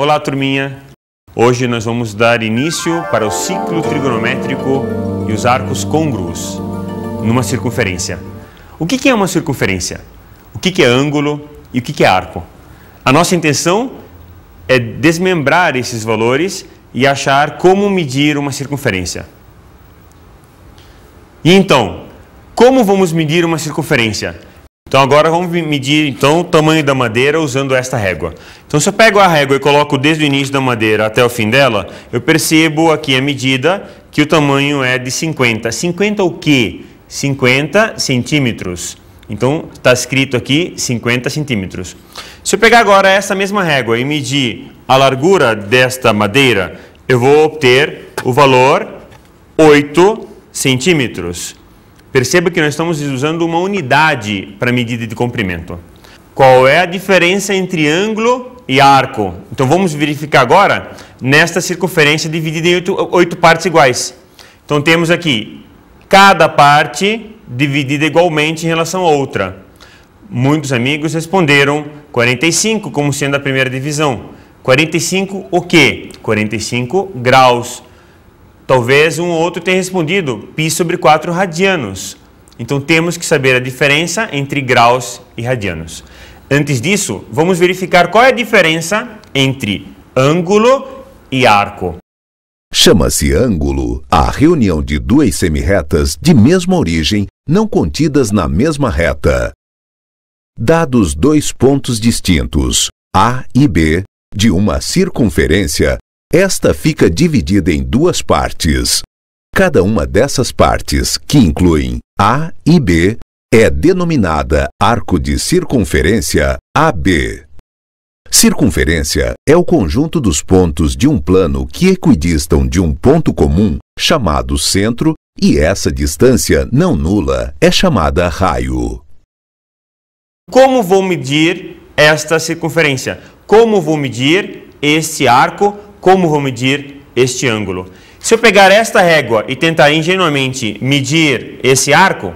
Olá, turminha! Hoje nós vamos dar início para o ciclo trigonométrico e os arcos côngruos numa circunferência. O que é uma circunferência? O que é ângulo e o que é arco? A nossa intenção é desmembrar esses valores e achar como medir uma circunferência. E então, como vamos medir uma circunferência? Então agora vamos medir o tamanho da madeira usando esta régua. Então se eu pego a régua e coloco desde o início da madeira até o fim dela, eu percebo aqui a medida que o tamanho é de 50. 50 o quê? 50 centímetros. Então está escrito aqui 50 centímetros. Se eu pegar agora essa mesma régua e medir a largura desta madeira, eu vou obter o valor 8 centímetros. Perceba que nós estamos usando uma unidade para medida de comprimento. Qual é a diferença entre ângulo e arco? Então vamos verificar agora nesta circunferência dividida em 8 partes iguais. Então temos aqui cada parte dividida igualmente em relação a outra. Muitos amigos responderam 45 como sendo a primeira divisão. 45 o quê? 45 graus. Talvez um ou outro tenha respondido π sobre 4 radianos. Então temos que saber a diferença entre graus e radianos. Antes disso, vamos verificar qual é a diferença entre ângulo e arco. Chama-se ângulo a reunião de duas semirretas de mesma origem, não contidas na mesma reta. Dados dois pontos distintos, A e B, de uma circunferência, esta fica dividida em duas partes. Cada uma dessas partes, que incluem A e B, é denominada arco de circunferência AB. Circunferência é o conjunto dos pontos de um plano que equidistam de um ponto comum, chamado centro, e essa distância não nula é chamada raio. Como vou medir esta circunferência? Como vou medir este arco? Como vou medir este ângulo? Se eu pegar esta régua e tentar ingenuamente medir esse arco...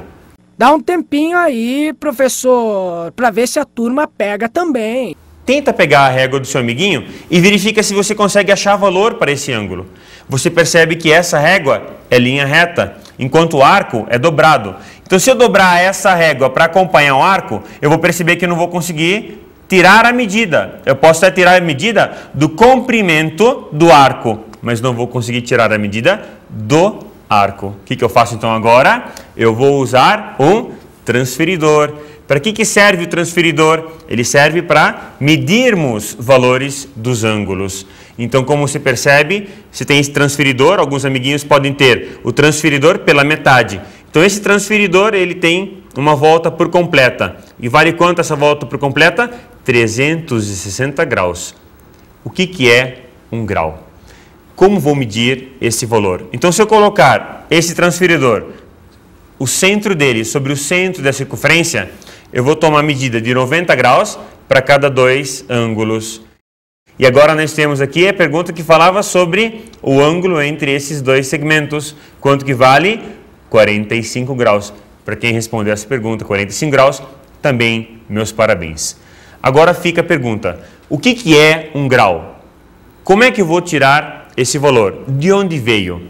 Dá um tempinho aí, professor, para ver se a turma pega também. Tenta pegar a régua do seu amiguinho e verifica se você consegue achar valor para esse ângulo. Você percebe que essa régua é linha reta, enquanto o arco é dobrado. Então, se eu dobrar essa régua para acompanhar o arco, eu vou perceber que eu não vou conseguir tirar a medida. Eu posso até tirar a medida do comprimento do arco, mas não vou conseguir tirar a medida do arco. O que eu faço então agora? Eu vou usar um transferidor. Para que serve o transferidor? Ele serve para medirmos valores dos ângulos. Então, como você percebe, se tem esse transferidor, alguns amiguinhos podem ter o transferidor pela metade. Então, esse transferidor ele tem uma volta por completa. E vale quanto essa volta por completa? 360 graus. O que é um grau? Como vou medir esse valor? Então, se eu colocar esse transferidor, o centro dele sobre o centro da circunferência, eu vou tomar a medida de 90 graus para cada dois ângulos. E agora nós temos aqui a pergunta que falava sobre o ângulo entre esses dois segmentos. Quanto que vale? 45 graus. Para quem respondeu essa pergunta, 45 graus, também meus parabéns. Agora fica a pergunta, o que é um grau? Como é que eu vou tirar esse valor? De onde veio?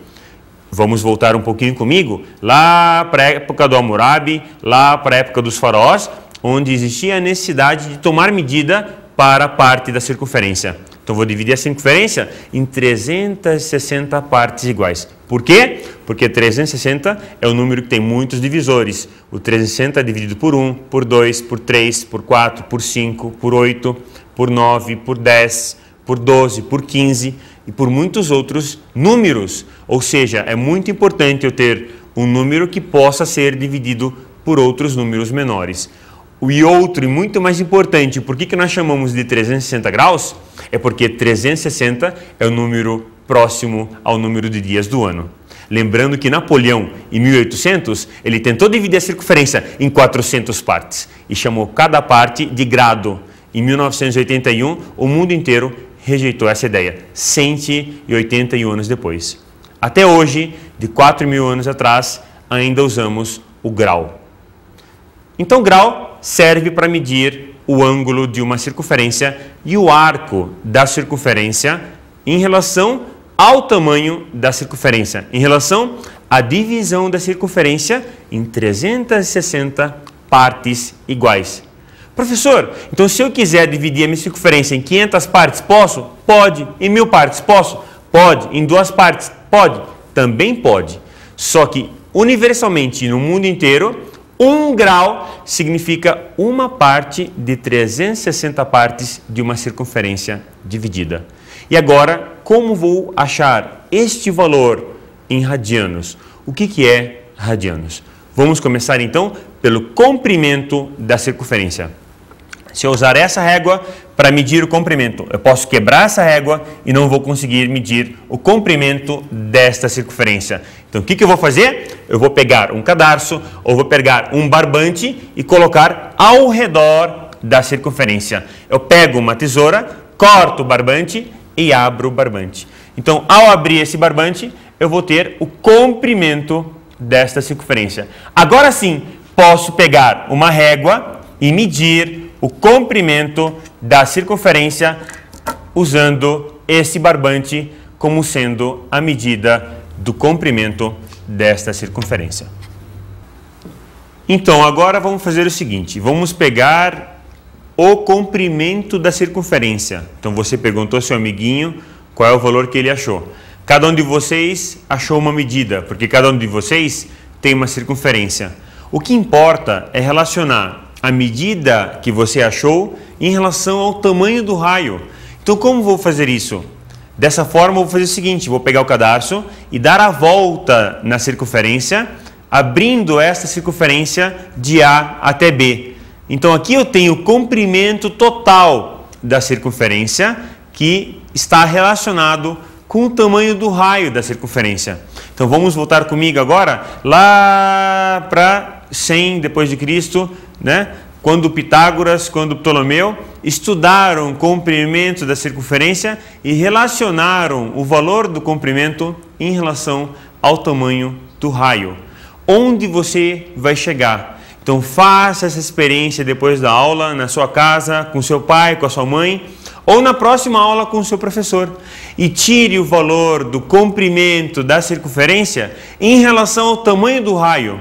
Vamos voltar um pouquinho comigo, lá para a época do Hammurabi, lá para a época dos faraós, onde existia a necessidade de tomar medida para parte da circunferência. Então vou dividir a circunferência em 360 partes iguais. Por quê? Porque 360 é um número que tem muitos divisores. O 360 é dividido por 1, por 2, por 3, por 4, por 5, por 8, por 9, por 10, por 12, por 15 e por muitos outros números. Ou seja, é muito importante eu ter um número que possa ser dividido por outros números menores. E outro, e muito mais importante, por que nós chamamos de 360 graus? É porque 360 é o número próximo ao número de dias do ano. Lembrando que Napoleão, em 1800, ele tentou dividir a circunferência em 400 partes e chamou cada parte de grado. Em 1981, o mundo inteiro rejeitou essa ideia, 181 anos depois. Até hoje, de 4.000 anos atrás, ainda usamos o grau. Então, grau serve para medir o ângulo de uma circunferência e o arco da circunferência em relação ao tamanho da circunferência, em relação à divisão da circunferência em 360 partes iguais. Professor, então se eu quiser dividir a minha circunferência em 500 partes, posso? Pode. Em 1000 partes, posso? Pode. Em 2 partes, pode? Também pode. Só que, universalmente, no mundo inteiro, 1 grau significa uma parte de 360 partes de uma circunferência dividida. E agora, como vou achar este valor em radianos? O que é radianos? Vamos começar então pelo comprimento da circunferência. Se eu usar essa régua para medir o comprimento, eu posso quebrar essa régua e não vou conseguir medir o comprimento desta circunferência. Então, o que eu vou fazer? Eu vou pegar um cadarço ou vou pegar um barbante e colocar ao redor da circunferência. Eu pego uma tesoura, corto o barbante e abro o barbante. Então, ao abrir esse barbante, eu vou ter o comprimento desta circunferência. Agora sim, posso pegar uma régua e medir o comprimento da circunferência usando esse barbante como sendo a medida do comprimento desta circunferência. Então, agora vamos fazer o seguinte, vamos pegar o comprimento da circunferência. Então, você perguntou ao seu amiguinho qual é o valor que ele achou. Cada um de vocês achou uma medida, porque cada um de vocês tem uma circunferência. O que importa é relacionar a medida que você achou em relação ao tamanho do raio. Então, como vou fazer isso? Dessa forma, eu vou fazer o seguinte, vou pegar o cadarço e dar a volta na circunferência, abrindo esta circunferência de A até B. Então, aqui eu tenho o comprimento total da circunferência, que está relacionado com o tamanho do raio da circunferência. Então, vamos voltar comigo agora lá para 100 depois de Cristo, né? Quando Pitágoras, quando Ptolomeu estudaram o comprimento da circunferência e relacionaram o valor do comprimento em relação ao tamanho do raio. Onde você vai chegar? Então, faça essa experiência depois da aula, na sua casa, com seu pai, com a sua mãe, ou na próxima aula com o seu professor. E tire o valor do comprimento da circunferência em relação ao tamanho do raio.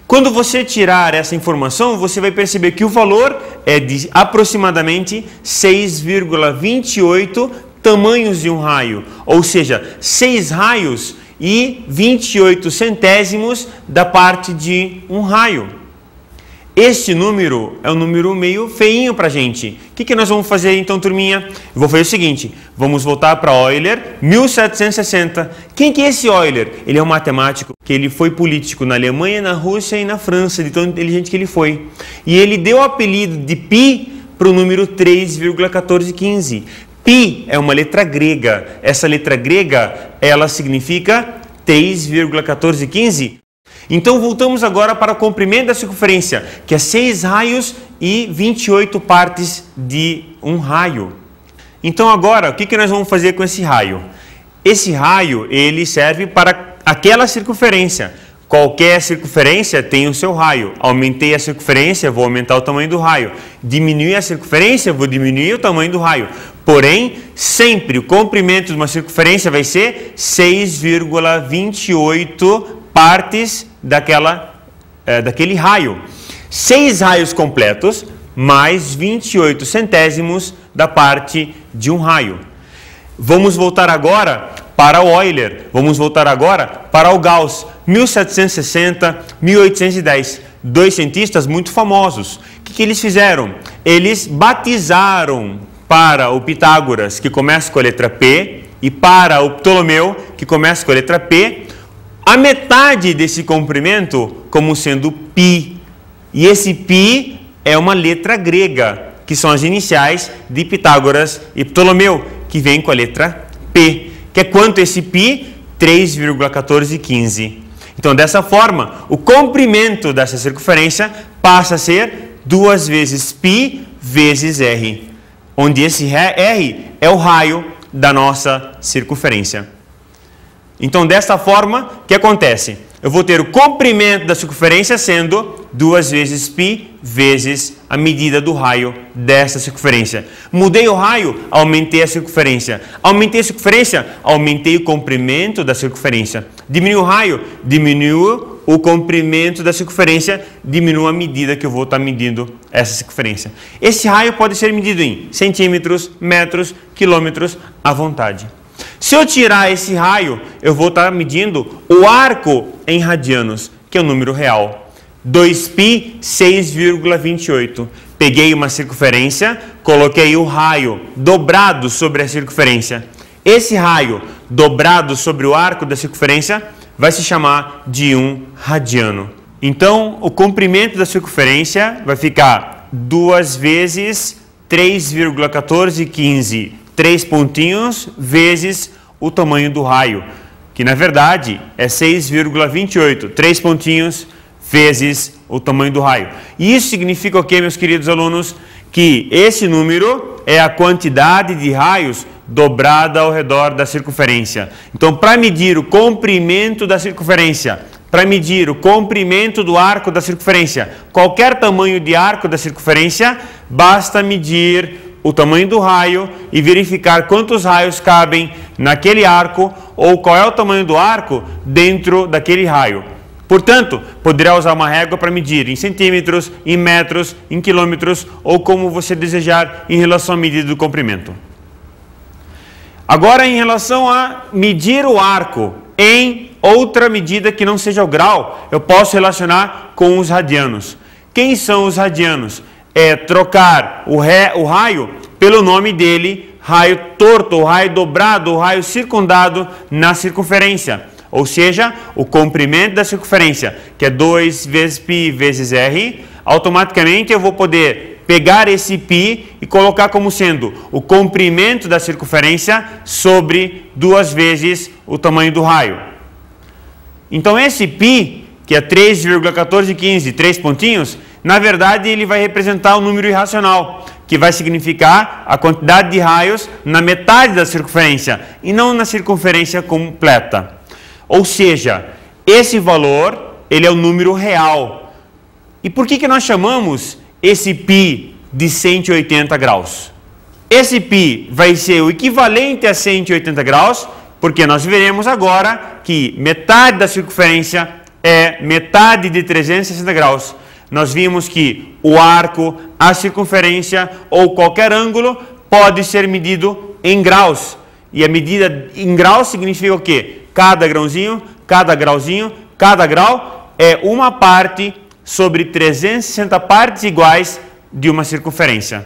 Quando você tirar essa informação, você vai perceber que o valor é de aproximadamente 6,28 tamanhos de um raio, ou seja, 6 raios e 28 centésimos da parte de um raio. Este número é um número meio feinho para a gente. O que nós vamos fazer então, turminha? Eu vou fazer o seguinte, vamos voltar para Euler, 1760. Quem que é esse Euler? Ele é um matemático, que ele foi político na Alemanha, na Rússia e na França, de tão inteligente que ele foi. E ele deu o apelido de Pi para o número 3,1415. Pi é uma letra grega. Essa letra grega, ela significa 3,1415. Então, voltamos agora para o comprimento da circunferência, que é 6 raios e 28 partes de um raio. Então, agora, o que nós vamos fazer com esse raio? Esse raio, ele serve para aquela circunferência. Qualquer circunferência tem o seu raio. Aumentei a circunferência, vou aumentar o tamanho do raio. Diminui a circunferência, vou diminuir o tamanho do raio. Porém, sempre o comprimento de uma circunferência vai ser 6,28 partes daquele raio. 6 raios completos mais 28 centésimos da parte de um raio. Vamos voltar agora para o Euler. Vamos voltar agora para o Gauss. 1760, 1810. 2 cientistas muito famosos. O que eles fizeram? Eles batizaram para o Pitágoras, que começa com a letra P, e para o Ptolomeu, que começa com a letra P, a metade desse comprimento como sendo π. E esse π é uma letra grega, que são as iniciais de Pitágoras e Ptolomeu, que vem com a letra P. Que é quanto esse π? 3,1415. Então, dessa forma, o comprimento dessa circunferência passa a ser 2 vezes π vezes r, onde esse r é o raio da nossa circunferência. Então, desta forma, o que acontece? eu vou ter o comprimento da circunferência sendo 2 vezes π vezes a medida do raio dessa circunferência. Mudei o raio, aumentei a circunferência. Aumentei a circunferência, aumentei o comprimento da circunferência. Diminuiu o raio, diminuiu o comprimento da circunferência, diminui a medida que eu vou estar medindo essa circunferência. Esse raio pode ser medido em centímetros, metros, quilômetros, à vontade. Se eu tirar esse raio, eu vou estar medindo o arco em radianos, que é o número real. 2π 6,28. Peguei uma circunferência, coloquei o raio dobrado sobre a circunferência. Esse raio dobrado sobre o arco da circunferência vai se chamar de 1 radiano. Então, o comprimento da circunferência vai ficar 2 vezes 3,1415, 3 pontinhos, vezes o tamanho do raio, que na verdade é 6,28, 3 pontinhos, vezes o tamanho do raio. E isso significa o quê, meus queridos alunos? Que esse número é a quantidade de raios dobrada ao redor da circunferência. Então, para medir o comprimento da circunferência, para medir o comprimento do arco da circunferência, qualquer tamanho de arco da circunferência, basta medir o tamanho do raio e verificar quantos raios cabem naquele arco ou qual é o tamanho do arco dentro daquele raio. Portanto, poderá usar uma régua para medir em centímetros, em metros, em quilômetros ou como você desejar em relação à medida do comprimento. Agora, em relação a medir o arco em outra medida que não seja o grau, eu posso relacionar com os radianos. Quem são os radianos? É trocar o raio pelo nome dele, raio torto, o raio dobrado, o raio circundado na circunferência. Ou seja, o comprimento da circunferência, que é 2 vezes π vezes r, automaticamente eu vou poder pegar esse π e colocar como sendo o comprimento da circunferência sobre 2 vezes o tamanho do raio. Então esse π, que é 3,1415, 3 pontinhos, na verdade ele vai representar um número irracional, que vai significar a quantidade de raios na metade da circunferência e não na circunferência completa. Ou seja, esse valor, ele é o número real. E por que nós chamamos esse π de 180 graus? Esse π vai ser o equivalente a 180 graus, porque nós veremos agora que metade da circunferência é metade de 360 graus. Nós vimos que o arco, a circunferência ou qualquer ângulo pode ser medido em graus. E a medida em graus significa o quê? Cada grauzinho, cada grauzinho, cada grau é uma parte sobre 360 partes iguais de uma circunferência.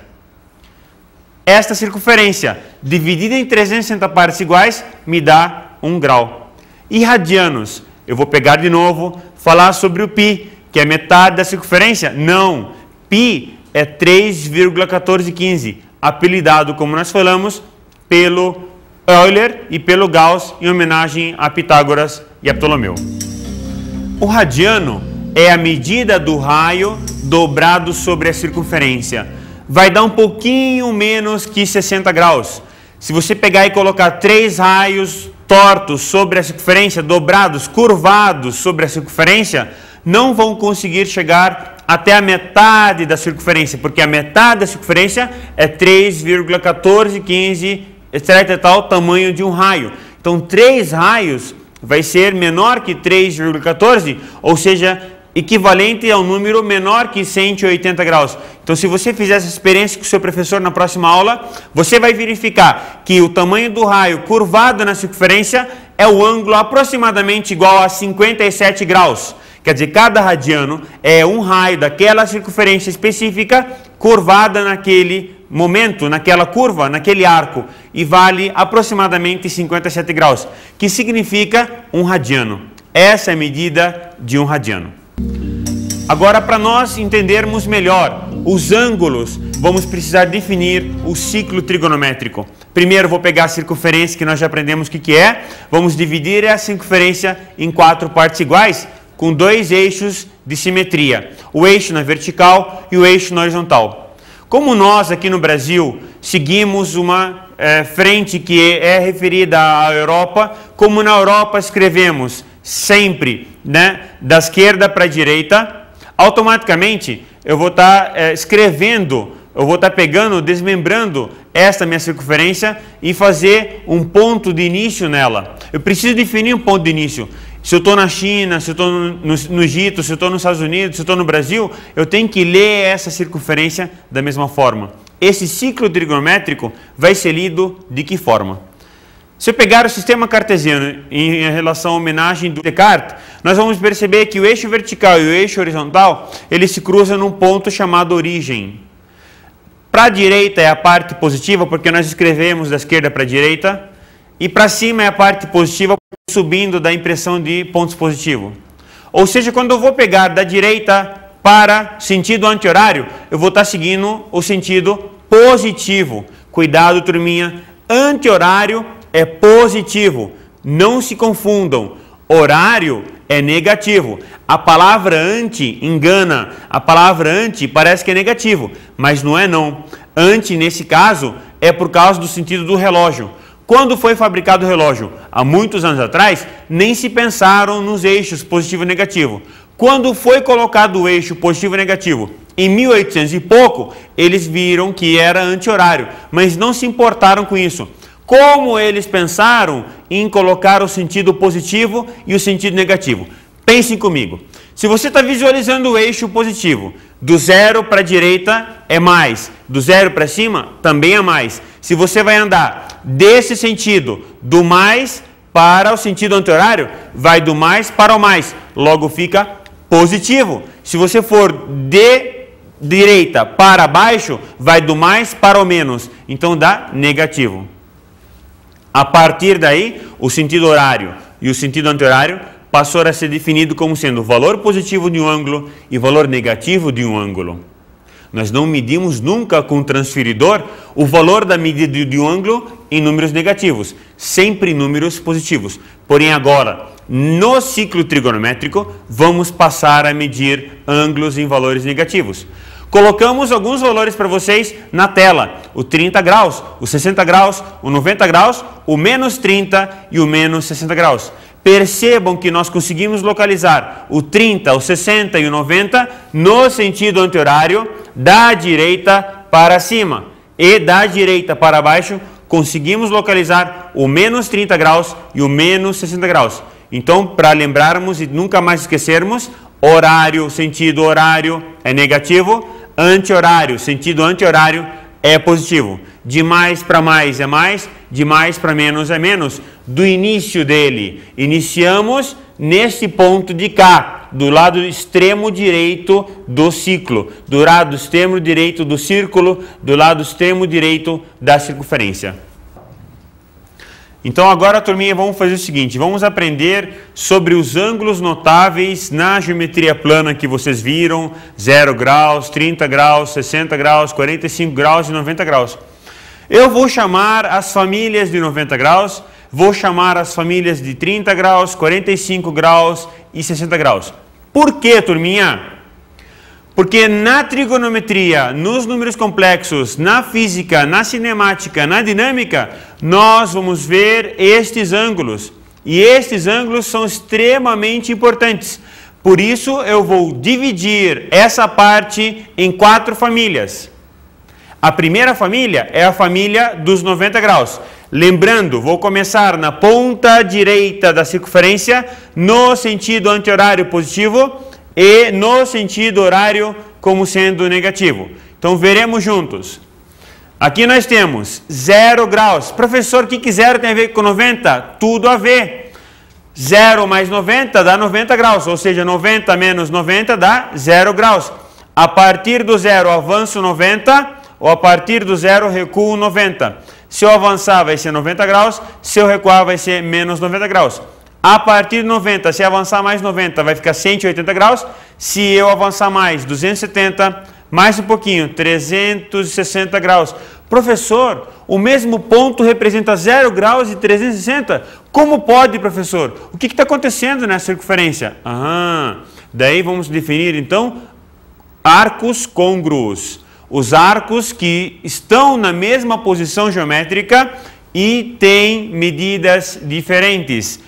Esta circunferência, dividida em 360 partes iguais, me dá 1 grau. E radianos? Eu vou pegar de novo, falar sobre o π, que é metade da circunferência? Não. π é 3,1415, apelidado, como nós falamos, pelo Euler e pelo Gauss, em homenagem a Pitágoras e a Ptolomeu. O radiano é a medida do raio dobrado sobre a circunferência. Vai dar um pouquinho menos que 60 graus. Se você pegar e colocar 3 raios tortos sobre a circunferência, dobrados, curvados sobre a circunferência, não vão conseguir chegar até a metade da circunferência, porque a metade da circunferência é 3,1415, etc. tal tamanho de um raio. Então, 3 raios vai ser menor que 3,14, ou seja, equivalente a um número menor que 180 graus. Então, se você fizer essa experiência com o seu professor na próxima aula, você vai verificar que o tamanho do raio curvado na circunferência é o ângulo aproximadamente igual a 57 graus. Quer dizer, cada radiano é um raio daquela circunferência específica curvada naquele momento, naquela curva, naquele arco, e vale aproximadamente 57 graus, que significa 1 radiano. Essa é a medida de 1 radiano. Agora, para nós entendermos melhor os ângulos, vamos precisar definir o ciclo trigonométrico. Primeiro, vou pegar a circunferência, que nós já aprendemos o que é. Vamos dividir a circunferência em 4 partes iguais, com 2 eixos de simetria. O eixo na vertical e o eixo na horizontal. Como nós aqui no Brasil seguimos uma frente que é referida à Europa, como na Europa escrevemos sempre, né, da esquerda para a direita, automaticamente eu vou estar escrevendo, eu vou estar pegando, desmembrando esta minha circunferência e fazer um ponto de início nela. Eu preciso definir um ponto de início. Se eu estou na China, se eu estou no Egito, se eu estou nos Estados Unidos, se eu estou no Brasil, eu tenho que ler essa circunferência da mesma forma. Esse ciclo trigonométrico vai ser lido de que forma? Se eu pegar o sistema cartesiano em relação à homenagem do Descartes, nós vamos perceber que o eixo vertical e o eixo horizontal, eles se cruzam num ponto chamado origem. Para a direita é a parte positiva, porque nós escrevemos da esquerda para a direita, e para cima é a parte positiva, subindo da impressão de pontos positivos. Ou seja, quando eu vou pegar da direita para sentido anti-horário, eu vou estar seguindo o sentido positivo. Cuidado, turminha, anti-horário é positivo. Não se confundam, horário é negativo. A palavra anti engana, a palavra anti parece que é negativo, mas não é não. Anti, nesse caso, é por causa do sentido do relógio. Quando foi fabricado o relógio? Há muitos anos atrás, nem se pensaram nos eixos positivo e negativo. Quando foi colocado o eixo positivo e negativo, em 1800 e pouco, eles viram que era anti-horário, mas não se importaram com isso. Como eles pensaram em colocar o sentido positivo e o sentido negativo? Pensem comigo. Se você está visualizando o eixo positivo, do zero para a direita é mais, do zero para cima também é mais. Se você vai andar desse sentido, do mais para o sentido anti-horário, vai do mais para o mais, logo fica positivo. Se você for de direita para baixo, vai do mais para o menos, então dá negativo. A partir daí, o sentido horário e o sentido anti-horário passou a ser definido como sendo o valor positivo de um ângulo e o valor negativo de um ângulo. Nós não medimos nunca com o transferidor o valor da medida de um ângulo em números negativos, sempre em números positivos. Porém, agora, no ciclo trigonométrico, vamos passar a medir ângulos em valores negativos. Colocamos alguns valores para vocês na tela, o 30 graus, o 60 graus, o 90 graus, o menos 30 e o menos 60 graus. Percebam que nós conseguimos localizar o 30, o 60 e o 90 no sentido anti-horário da direita para cima. E da direita para baixo, conseguimos localizar o menos 30 graus e o menos 60 graus. Então, para lembrarmos e nunca mais esquecermos, horário, sentido horário é negativo, anti-horário, sentido anti-horário é positivo. De mais para mais é mais, de mais para menos é menos. Do início dele, iniciamos nesse ponto de cá, do lado extremo direito do ciclo, do lado extremo direito do círculo, do lado extremo direito da circunferência. Então agora, turminha, vamos fazer o seguinte, vamos aprender sobre os ângulos notáveis na geometria plana que vocês viram, 0 graus, 30 graus, 60 graus, 45 graus e 90 graus. Eu vou chamar as famílias de 90 graus, vou chamar as famílias de 30 graus, 45 graus e 60 graus. Por quê, turminha? Porque na trigonometria, nos números complexos, na física, na cinemática, na dinâmica, nós vamos ver estes ângulos. E estes ângulos são extremamente importantes. Por isso, eu vou dividir essa parte em 4 famílias. A primeira família é a família dos 90 graus. Lembrando, vou começar na ponta direita da circunferência, no sentido anti-horário positivo, e no sentido horário como sendo negativo. Então, veremos juntos. Aqui nós temos 0 graus. Professor, o que 0 tem a ver com 90? Tudo a ver. 0 mais 90 dá 90 graus, ou seja, 90 menos 90 dá 0 graus. A partir do 0 avanço 90, ou a partir do 0 recuo 90. Se eu avançar vai ser 90 graus, se eu recuar vai ser menos 90 graus. A partir de 90, se avançar mais 90, vai ficar 180 graus. Se eu avançar mais 270, mais um pouquinho, 360 graus. Professor, o mesmo ponto representa 0 graus e 360? Como pode, professor? O que está acontecendo nessa circunferência? Daí vamos definir, então, arcos côngruos. Os arcos que estão na mesma posição geométrica e têm medidas diferentes.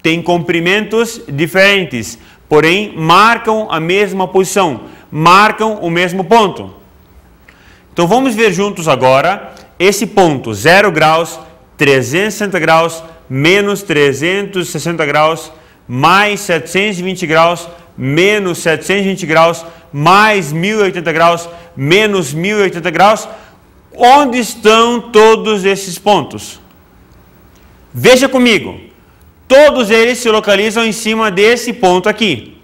têm comprimentos diferentes, porém marcam a mesma posição, marcam o mesmo ponto. Então vamos ver juntos agora esse ponto, 0 graus, 360 graus, menos 360 graus, mais 720 graus, menos 720 graus, mais 1080 graus, menos 1080 graus. Onde estão todos esses pontos? Veja comigo. Todos eles se localizam em cima desse ponto aqui.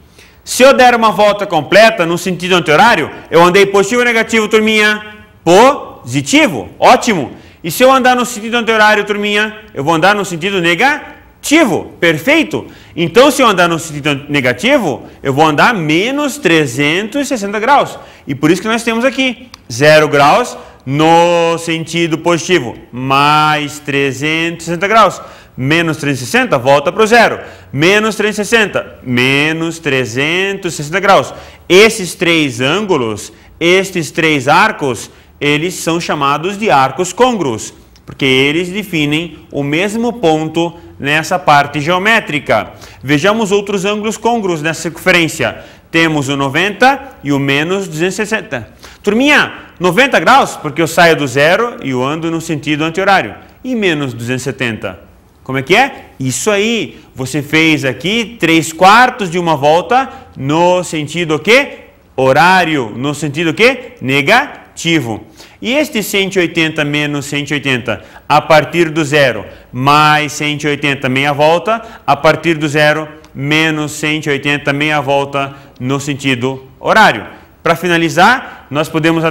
Se eu der uma volta completa no sentido anti-horário, eu andei positivo ou negativo, turminha? Positivo. Ótimo. E se eu andar no sentido anti-horário, turminha? Eu vou andar no sentido negativo. Perfeito. Então, se eu andar no sentido negativo, eu vou andar menos 360 graus. E por isso que nós temos aqui 0 graus no sentido positivo, mais 360 graus. Menos 360, volta para o zero. Menos 360, menos 360 graus. Esses três ângulos, estes três arcos, eles são chamados de arcos côngruos, porque eles definem o mesmo ponto nessa parte geométrica. Vejamos outros ângulos côngruos nessa circunferência. Temos o 90 e o menos 260. Turminha, 90 graus, porque eu saio do zero e eu ando no sentido anti-horário. E menos 270. Como é que é? Isso aí, você fez aqui 3/4 de uma volta no sentido o quê? Horário, no sentido o quê? Negativo. E este 180 menos 180, a partir do zero, mais 180 meia volta, a partir do zero, menos 180 meia volta no sentido horário. Para finalizar, nós podemos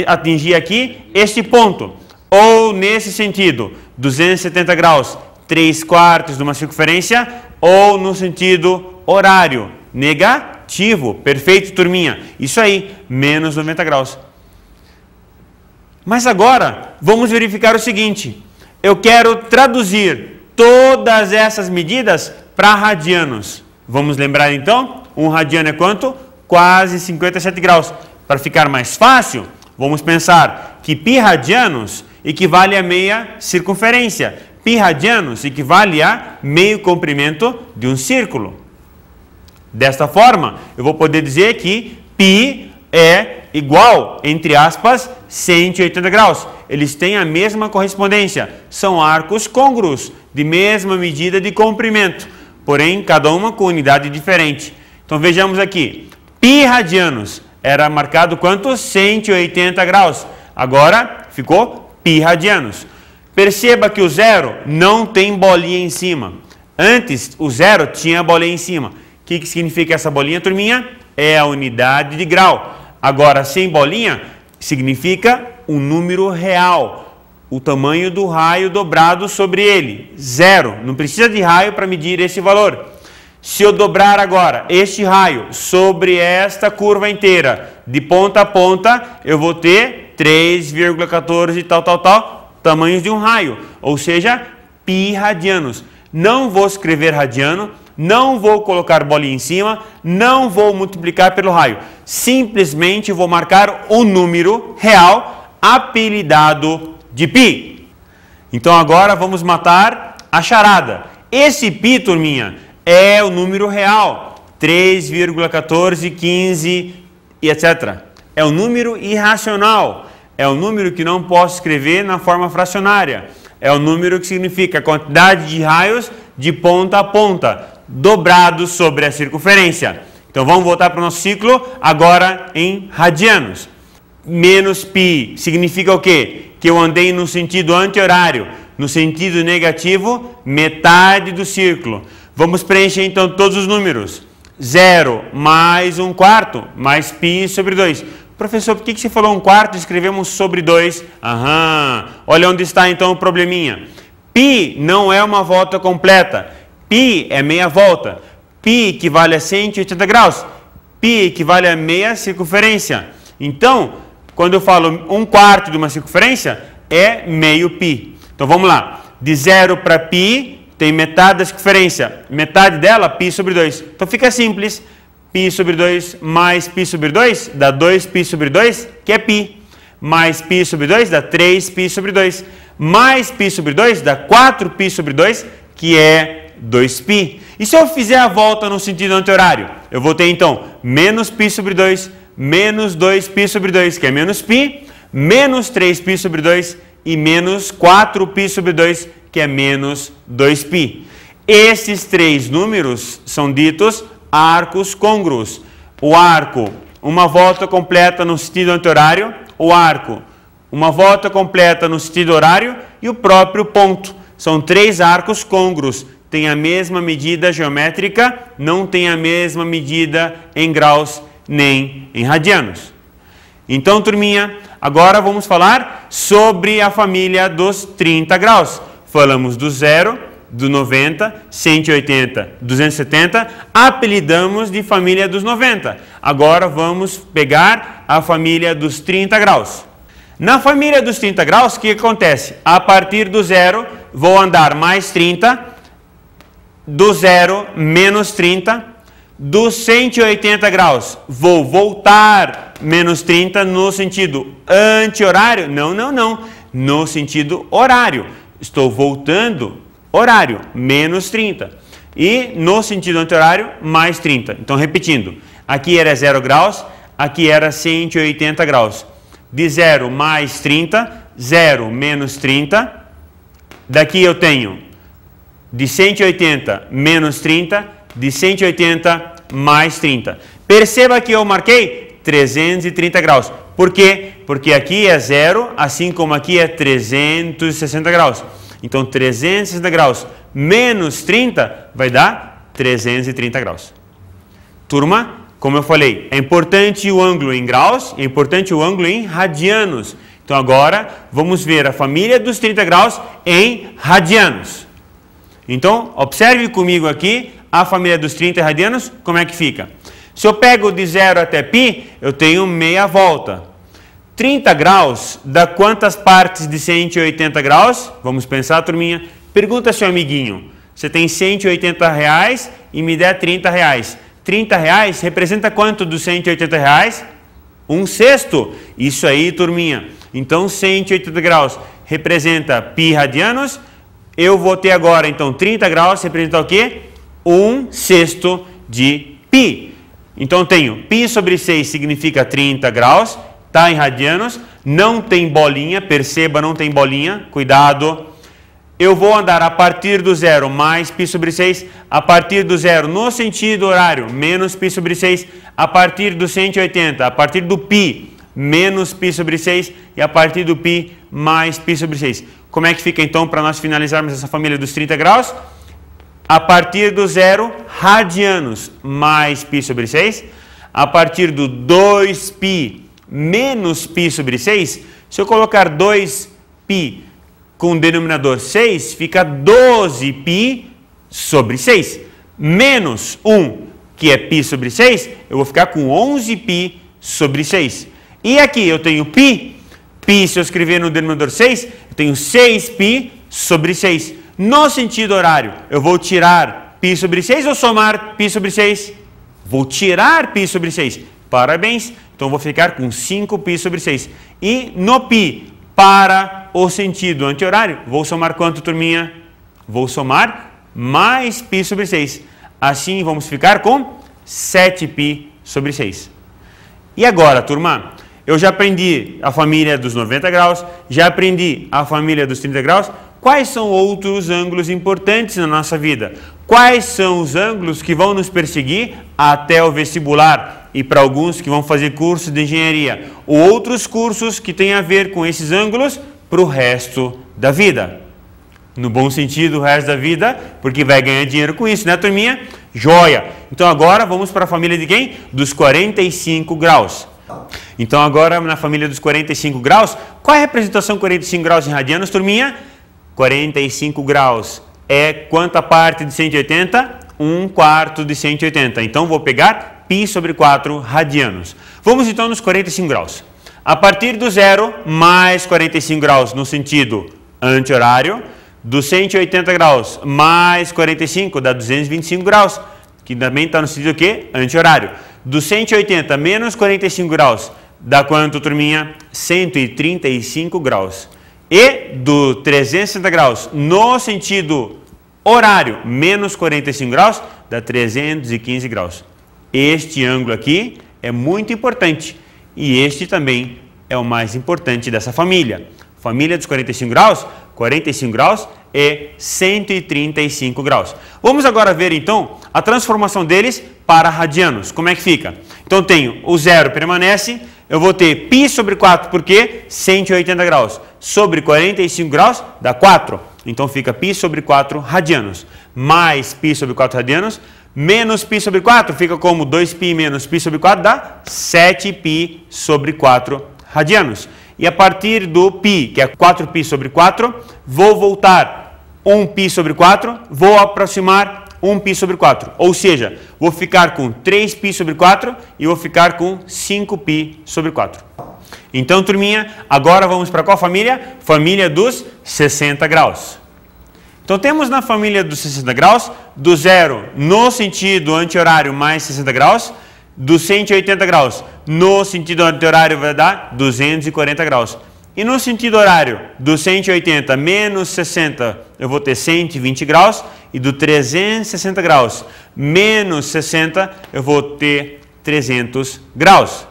atingir aqui este ponto, ou nesse sentido, 270 graus, 3/4 de uma circunferência, ou no sentido horário, negativo. Perfeito, turminha. Isso aí, menos 90 graus. Mas agora, vamos verificar o seguinte. Eu quero traduzir todas essas medidas para radianos. Vamos lembrar então? Um radiano é quanto? Quase 57 graus. Para ficar mais fácil, vamos pensar que π radianos equivale a meia circunferência. Π radianos equivale a meio comprimento de um círculo. Desta forma, eu vou poder dizer que π é igual, entre aspas, 180 graus. Eles têm a mesma correspondência. São arcos côngruos, de mesma medida de comprimento, porém, cada uma com unidade diferente. Então, vejamos aqui. Π radianos era marcado quanto? 180 graus. Agora, ficou π radianos. Perceba que o zero não tem bolinha em cima. Antes, o zero tinha bolinha em cima. O que significa essa bolinha, turminha? É a unidade de grau. Agora, sem bolinha, significa um número real. O tamanho do raio dobrado sobre ele. Zero. Não precisa de raio para medir esse valor. Se eu dobrar agora este raio sobre esta curva inteira, de ponta a ponta, eu vou ter 3,14 tal, tamanhos de um raio, ou seja, π radianos. Não vou escrever radiano, não vou colocar bolinha em cima, não vou multiplicar pelo raio. Simplesmente vou marcar um número real apelidado de π. Então agora vamos matar a charada. Esse π, turminha, é o número real. 3,14, 15 e etc. É um número irracional. É um número que não posso escrever na forma fracionária. É um número que significa a quantidade de raios de ponta a ponta, dobrados sobre a circunferência. Então vamos voltar para o nosso ciclo, agora em radianos. Menos π significa o quê? Que eu andei no sentido anti-horário. No sentido negativo, metade do círculo. Vamos preencher então todos os números. 0 mais 1/4, mais π sobre 2. Professor, por que você falou 1/4 e escrevemos sobre 2? Olha onde está então o probleminha. Π não é uma volta completa. Π é meia volta. Π equivale a 180 graus. Π equivale a meia circunferência. Então, quando eu falo 1/4 de uma circunferência, é meio π. Então vamos lá. De 0 para π, tem metade da circunferência. Metade dela, π sobre 2. Então fica simples. π sobre 2 mais π sobre 2 dá 2π sobre 2, que é π. Mais π sobre 2 dá 3π sobre 2. Mais π sobre 2 dá 4π sobre 2, que é 2π. E se eu fizer a volta no sentido anti-horário? Eu vou ter então menos π sobre 2, menos 2π sobre 2, que é menos π, menos 3π sobre 2 e menos 4π sobre 2, que é menos 2π. Esses três números são ditos arcos côngruos. O arco, uma volta completa no sentido anti-horário, o arco, uma volta completa no sentido horário e o próprio ponto. São três arcos côngruos, tem a mesma medida geométrica, não tem a mesma medida em graus nem em radianos. Então, turminha, agora vamos falar sobre a família dos 30 graus. Falamos do 0, do 90, 180, 270, apelidamos de família dos 90. Agora vamos pegar a família dos 30 graus. Na família dos 30 graus, o que acontece? A partir do 0, vou andar mais 30, do 0, menos 30, dos 180 graus, vou voltar menos 30 no sentido anti-horário? Não, no sentido horário. Estou voltando horário, menos 30. E no sentido anti-horário, mais 30. Então, repetindo, aqui era 0 graus, aqui era 180 graus. De 0 mais 30, 0 menos 30. Daqui eu tenho de 180 menos 30, de 180 mais 30. Perceba que eu marquei 330 graus. Por quê? Porque aqui é 0, assim como aqui é 360 graus. Então, 360 graus menos 30 vai dar 330 graus. Turma, como eu falei, é importante o ângulo em graus, é importante o ângulo em radianos. Então, agora, vamos ver a família dos 30 graus em radianos. Então, observe comigo aqui a família dos 30 radianos, como é que fica. Se eu pego de 0 até π, eu tenho meia volta. 30 graus dá quantas partes de 180 graus? Vamos pensar, turminha. Pergunta seu amiguinho. Você tem 180 reais e me der 30 reais. 30 reais representa quanto dos 180 reais? 1/6. Isso aí, turminha. Então, 180 graus representa π radianos. Eu vou ter agora, então, 30 graus representa o quê? 1/6 de π. Então, tenho π sobre 6 significa 30 graus. Está em radianos, não tem bolinha, perceba, não tem bolinha, cuidado. Eu vou andar a partir do 0 mais π sobre 6, a partir do 0 no sentido horário, menos π sobre 6, a partir do 180, a partir do π, menos π sobre 6, e a partir do π, mais π sobre 6. Como é que fica então para nós finalizarmos essa família dos 30 graus? A partir do 0, radianos, mais π sobre 6, a partir do 2π, menos π sobre 6, se eu colocar 2π com o denominador 6, fica 12π sobre 6. Menos 1, que é π sobre 6, eu vou ficar com 11π sobre 6. E aqui eu tenho π, se eu escrever no denominador 6, eu tenho 6π sobre 6. No sentido horário, eu vou tirar π sobre 6 ou somar π sobre 6? Vou tirar π sobre 6. Parabéns! Então, vou ficar com 5π sobre 6. E no π, para o sentido anti-horário, vou somar quanto, turminha? Vou somar mais π sobre 6. Assim, vamos ficar com 7π sobre 6. E agora, turma? Eu já aprendi a família dos 90 graus, já aprendi a família dos 30 graus. Quais são outros ângulos importantes na nossa vida? Quais são os ângulos que vão nos perseguir até o vestibular? E para alguns que vão fazer curso de engenharia, ou outros cursos que têm a ver com esses ângulos para o resto da vida. No bom sentido, o resto da vida, porque vai ganhar dinheiro com isso, né, turminha? Joia! Então agora vamos para a família de quem? Dos 45 graus. Então agora na família dos 45 graus, qual é a representação 45 graus em radianos, turminha? 45 graus é quanta parte de 180? 1/4 de 180. Então vou pegar π sobre 4 radianos. Vamos então nos 45 graus. A partir do 0 mais 45 graus no sentido anti-horário, dos 180 graus mais 45 dá 225 graus, que também está no sentido o quê? Anti-horário. Do 180 menos 45 graus dá quanto, turminha? 135 graus. E do 360 graus no sentido horário, menos 45 graus, dá 315 graus. Este ângulo aqui é muito importante e este também é o mais importante dessa família. Família dos 45 graus é 135 graus. Vamos agora ver então a transformação deles para radianos. Como é que fica? Então tenho o zero permanece, eu vou ter π sobre 4, porque 180 graus sobre 45 graus dá 4. Então fica π sobre 4 radianos, mais π sobre 4 radianos, menos π sobre 4, fica como 2π menos π sobre 4, dá 7π sobre 4 radianos. E a partir do π, que é 4π sobre 4, vou voltar 1π sobre 4, vou aproximar 1π sobre 4. Ou seja, vou ficar com 3π sobre 4 e vou ficar com 5π sobre 4. Então, turminha, agora vamos para qual família? Família dos 60 graus. Então, temos na família dos 60 graus, do zero no sentido anti-horário mais 60 graus, dos 180 graus no sentido anti-horário vai dar 240 graus. E no sentido horário, do 180 menos 60, eu vou ter 120 graus. E do 360 graus menos 60, eu vou ter 300 graus.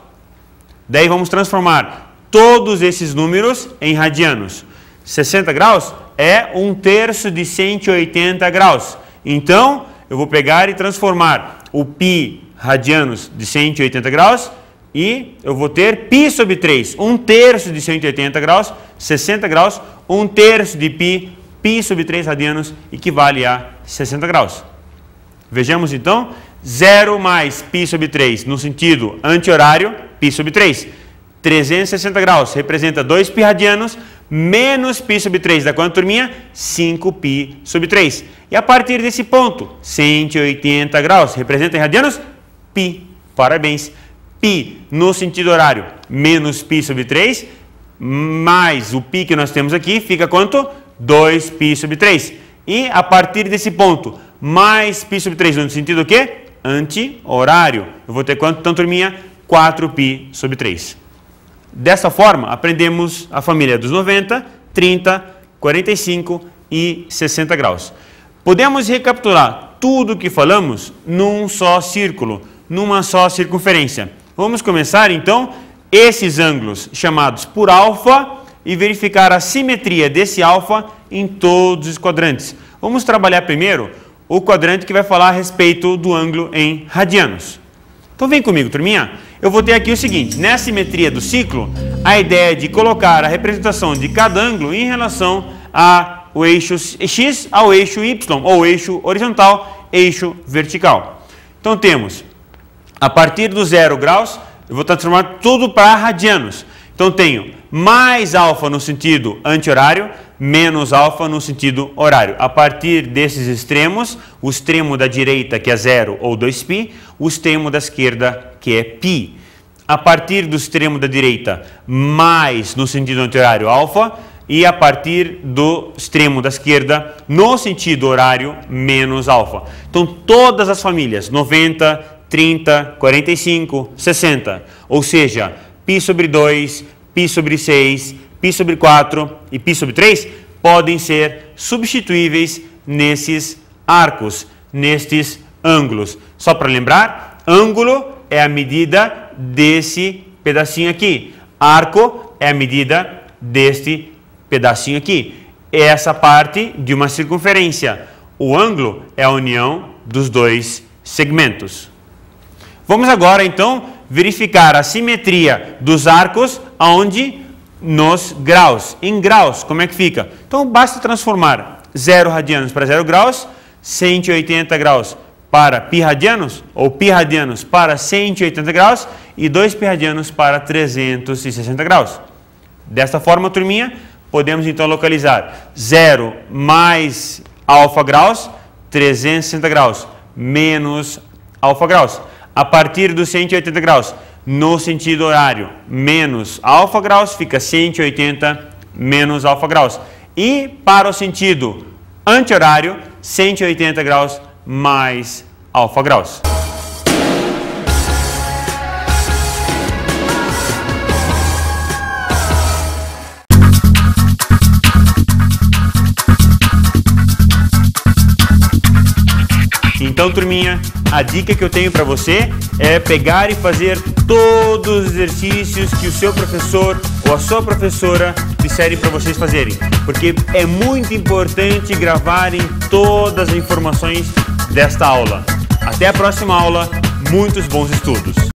Daí vamos transformar todos esses números em radianos. 60 graus é 1/3 de 180 graus. Então, eu vou pegar e transformar o π radianos de 180 graus e eu vou ter π sobre 3, 1/3 de 180 graus, 60 graus, 1/3 de π sobre 3 radianos equivale a 60 graus. Vejamos então, 0 mais π sobre 3 no sentido anti-horário, π sobre 3. 360 graus representa 2π radianos, menos π sobre 3 dá quanto, turminha? 5π sobre 3. E a partir desse ponto, 180 graus representa em radianos? π. Parabéns. π no sentido horário, menos π sobre 3, mais o π que nós temos aqui, fica quanto? 2π sobre 3. E a partir desse ponto, mais π sobre 3 no sentido o quê? Anti-horário. Eu vou ter quanto, então, turminha? 4π sobre 3. Dessa forma, aprendemos a família dos 90, 30, 45 e 60 graus. Podemos recapitular tudo o que falamos num só círculo, numa só circunferência. Vamos começar, então, esses ângulos chamados por alfa e verificar a simetria desse alfa em todos os quadrantes. Vamos trabalhar primeiro o quadrante que vai falar a respeito do ângulo em radianos. Então vem comigo, turminha. Eu vou ter aqui o seguinte, nessa simetria do ciclo, a ideia é de colocar a representação de cada ângulo em relação ao eixo X ao eixo Y, ou eixo horizontal, eixo vertical. Então temos, a partir do 0 graus, eu vou transformar tudo para radianos. Então tenho mais alfa no sentido anti-horário, menos alfa no sentido horário. A partir desses extremos, o extremo da direita, que é 0 ou 2π, o extremo da esquerda, que é π. A partir do extremo da direita, mais no sentido anti-horário alfa, e a partir do extremo da esquerda, no sentido horário, menos alfa. Então todas as famílias, 90, 30, 45, 60, ou seja, π sobre 2, π sobre 6, π sobre 4 e π sobre 3 podem ser substituíveis nesses arcos, nestes ângulos. Só para lembrar, ângulo é a medida desse pedacinho aqui, arco é a medida deste pedacinho aqui. Essa parte de uma circunferência. O ângulo é a união dos dois segmentos. Vamos agora, então, verificar a simetria dos arcos aonde? Nos graus. Em graus, como é que fica? Então, basta transformar 0 radianos para 0 graus, 180 graus para π radianos, ou π radianos para 180 graus, e 2π radianos para 360 graus. Desta forma, turminha, podemos então localizar 0 mais alfa graus, 360 graus, menos alfa graus. A partir dos 180 graus, no sentido horário, menos alfa graus, fica 180 menos alfa graus. E para o sentido anti-horário, 180 graus mais alfa graus. Então, turminha, a dica que eu tenho para você é pegar e fazer todos os exercícios que o seu professor ou a sua professora disserem para vocês fazerem, porque é muito importante gravarem todas as informações desta aula. Até a próxima aula, muitos bons estudos!